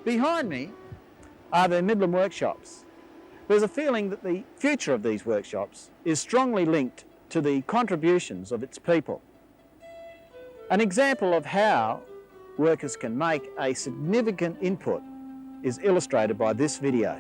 Behind me are the Midland Workshops. There's a feeling that the future of these workshops is strongly linked to the contributions of its people. An example of how workers can make a significant input is illustrated by this video.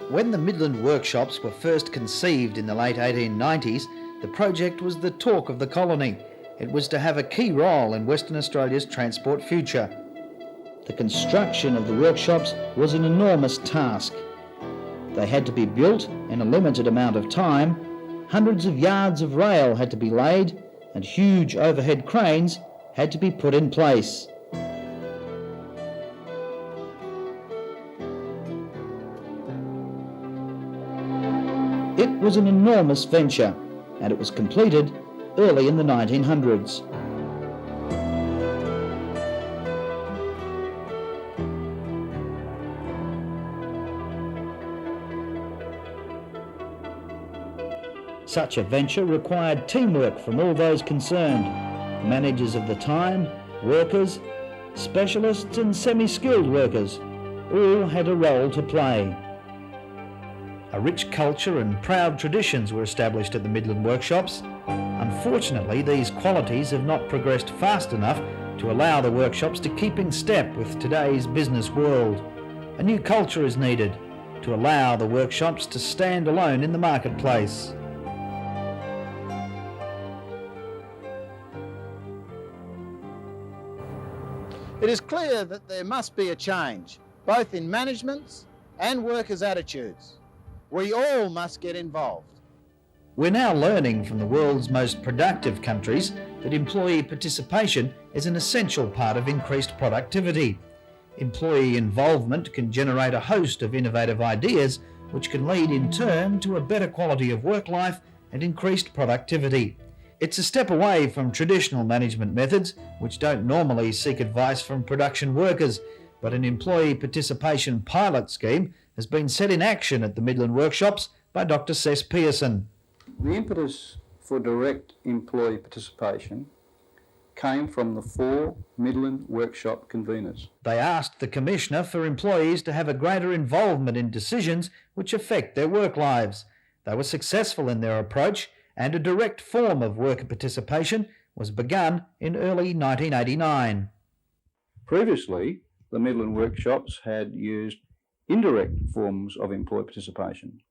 When the Midland Workshops were first conceived in the late 1890s, the project was the talk of the colony. It was to have a key role in Western Australia's transport future. The construction of the workshops was an enormous task. They had to be built in a limited amount of time, hundreds of yards of rail had to be laid, and huge overhead cranes had to be put in place. It was an enormous venture, and it was completed early in the 1900s. Such a venture required teamwork from all those concerned, managers of the time, workers, specialists and semi-skilled workers, all had a role to play. A rich culture and proud traditions were established at the Midland Workshops. Unfortunately, these qualities have not progressed fast enough to allow the workshops to keep in step with today's business world. A new culture is needed to allow the workshops to stand alone in the marketplace. It is clear that there must be a change, both in management's and workers' attitudes. We all must get involved. We're now learning from the world's most productive countries that employee participation is an essential part of increased productivity. Employee involvement can generate a host of innovative ideas which can lead in turn to a better quality of work life and increased productivity. It's a step away from traditional management methods which don't normally seek advice from production workers, but an employee participation pilot scheme has been set in action at the Midland Workshops by Dr. Cess Pearson. The impetus for direct employee participation came from the 4 Midland Workshop conveners. They asked the Commissioner for employees to have a greater involvement in decisions which affect their work lives. They were successful in their approach, and a direct form of worker participation was begun in early 1989. Previously, the Midland Workshops had used indirect forms of employee participation.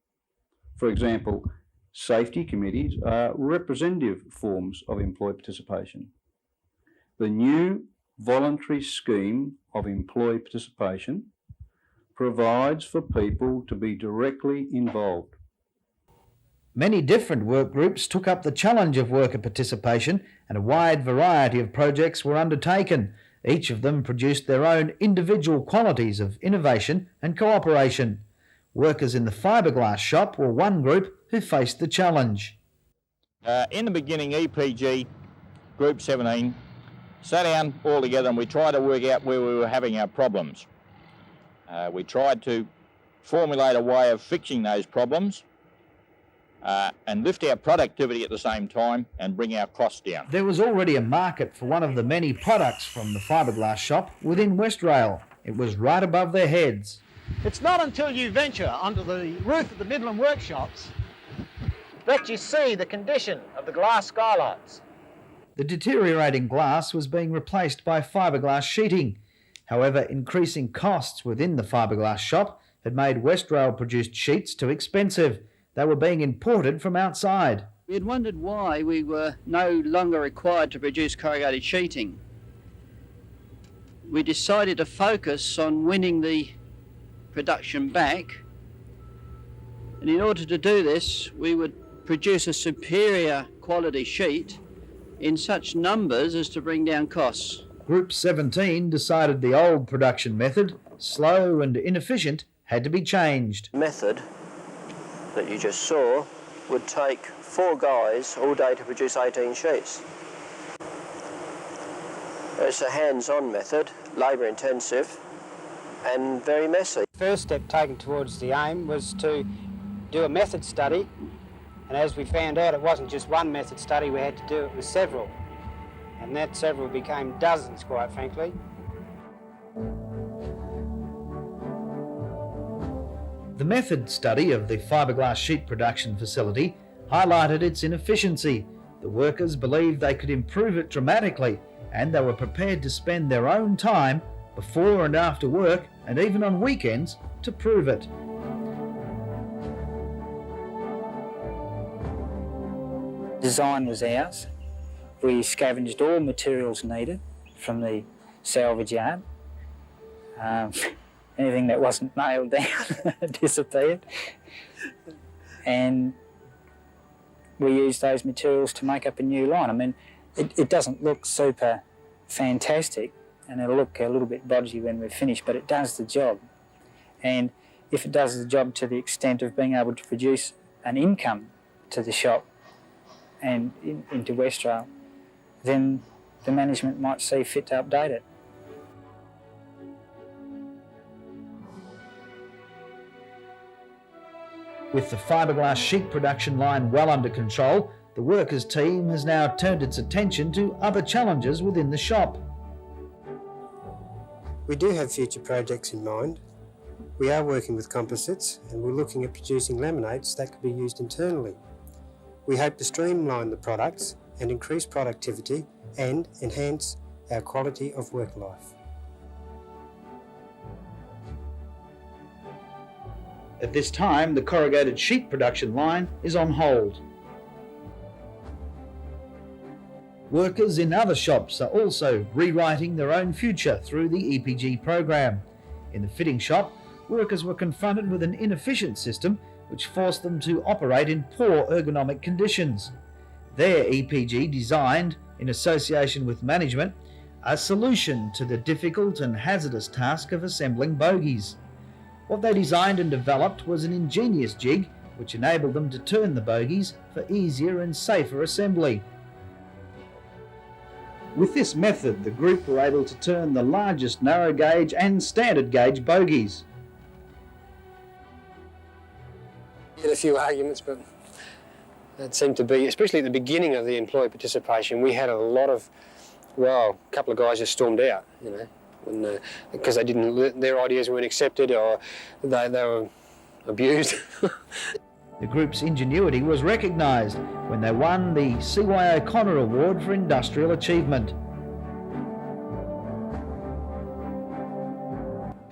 For example, safety committees are representative forms of employee participation. The new voluntary scheme of employee participation provides for people to be directly involved. Many different work groups took up the challenge of worker participation, and a wide variety of projects were undertaken. Each of them produced their own individual qualities of innovation and cooperation. Workers in the fiberglass shop were one group who faced the challenge. In the beginning, EPG Group 17 sat down all together and we tried to work out where we were having our problems. We tried to formulate a way of fixing those problems and lift our productivity at the same time and bring our costs down. There was already a market for one of the many products from the fiberglass shop within Westrail. It was right above their heads. It's not until you venture onto the roof of the Midland Workshops that you see the condition of the glass skylights. The deteriorating glass was being replaced by fiberglass sheeting. However, increasing costs within the fiberglass shop had made Westrail produced sheets too expensive. They were being imported from outside. We had wondered why we were no longer required to produce corrugated sheeting. We decided to focus on winning the production back, and in order to do this we would produce a superior quality sheet in such numbers as to bring down costs. Group 17 decided the old production method, slow and inefficient, had to be changed. The method that you just saw would take 4 guys all day to produce 18 sheets. It's a hands-on method, labour intensive and very messy. First step taken towards the aim was to do a method study And as we found out, it wasn't just one method study we had to do, it was several. And that several became dozens, quite frankly. The method study of the fiberglass sheet production facility highlighted its inefficiency. The workers believed they could improve it dramatically, and they were prepared to spend their own time before and after work, and even on weekends, to prove it. Design was ours. We scavenged all materials needed from the salvage yard. Anything that wasn't nailed down disappeared. And we used those materials to make up a new line. I mean, it doesn't look super fantastic, and it'll look a little bit bodgy when we're finished, but it does the job. And if it does the job to the extent of being able to produce an income to the shop and into Westrail, then the management might see fit to update it. With the fiberglass sheet production line well under control, the workers' team has now turned its attention to other challenges within the shop. We do have future projects in mind. We are working with composites, and we're looking at producing laminates that could be used internally. We hope to streamline the products and increase productivity and enhance our quality of work life. At this time, the corrugated sheet production line is on hold. Workers in other shops are also rewriting their own future through the EPG program. In the fitting shop, workers were confronted with an inefficient system which forced them to operate in poor ergonomic conditions. Their EPG designed, in association with management, a solution to the difficult and hazardous task of assembling bogies. What they designed and developed was an ingenious jig which enabled them to turn the bogies for easier and safer assembly. With this method, the group were able to turn the largest narrow gauge and standard gauge bogies. We had a few arguments, but that seemed to be, especially at the beginning of the employee participation, we had a lot of, well, a couple of guys just stormed out, you know, because they didn't, their ideas weren't accepted or they were abused. The group's ingenuity was recognised when they won the C.Y. O'Connor Award for Industrial Achievement.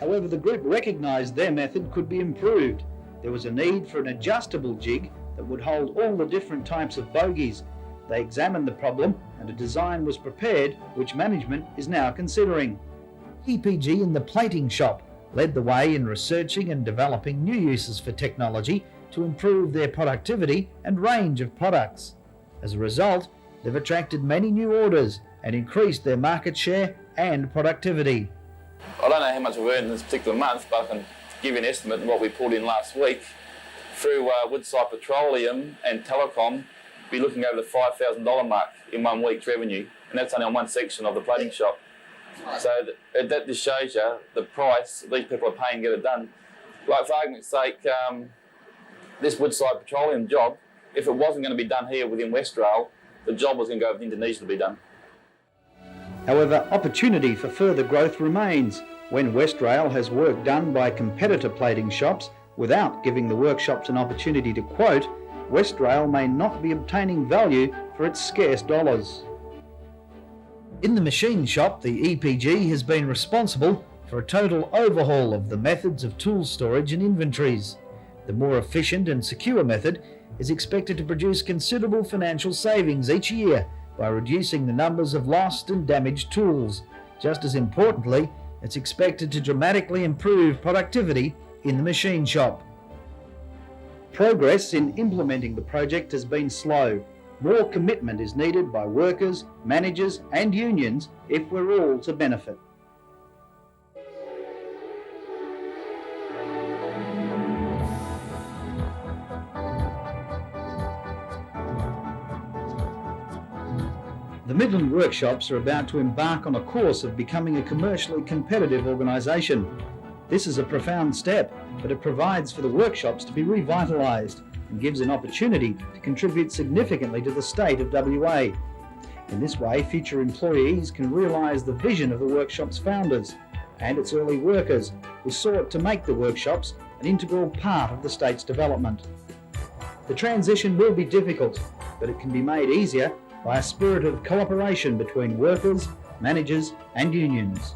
However, the group recognised their method could be improved. There was a need for an adjustable jig that would hold all the different types of bogies. They examined the problem and a design was prepared, which management is now considering. EPG in the plating shop led the way in researching and developing new uses for technology to improve their productivity and range of products. As a result, they've attracted many new orders and increased their market share and productivity. I don't know how much we've earned this particular month, but I can give you an estimate of what we pulled in last week. Through Woodside Petroleum and Telecom, be looking over the $5,000 mark in 1 week's revenue, and that's only on one section of the plating shop. So that just shows you the price these people are paying to get it done. Like, for argument's sake, this Woodside Petroleum job, if it wasn't going to be done here within Westrail, the job was going to go over to Indonesia to be done. However, opportunity for further growth remains when Westrail has work done by competitor plating shops without giving the workshops an opportunity to quote. Westrail may not be obtaining value for its scarce dollars. In the machine shop, the EPG has been responsible for a total overhaul of the methods of tool storage and inventories. The more efficient and secure method is expected to produce considerable financial savings each year by reducing the numbers of lost and damaged tools. Just as importantly, it's expected to dramatically improve productivity in the machine shop. Progress in implementing the project has been slow. More commitment is needed by workers, managers and unions if we're all to benefit. The Midland Workshops are about to embark on a course of becoming a commercially competitive organisation. This is a profound step, but it provides for the workshops to be revitalised. and gives an opportunity to contribute significantly to the state of WA. In this way, future employees can realise the vision of the workshop's founders and its early workers, who sought to make the workshops an integral part of the state's development. The transition will be difficult, but it can be made easier by a spirit of cooperation between workers, managers and unions.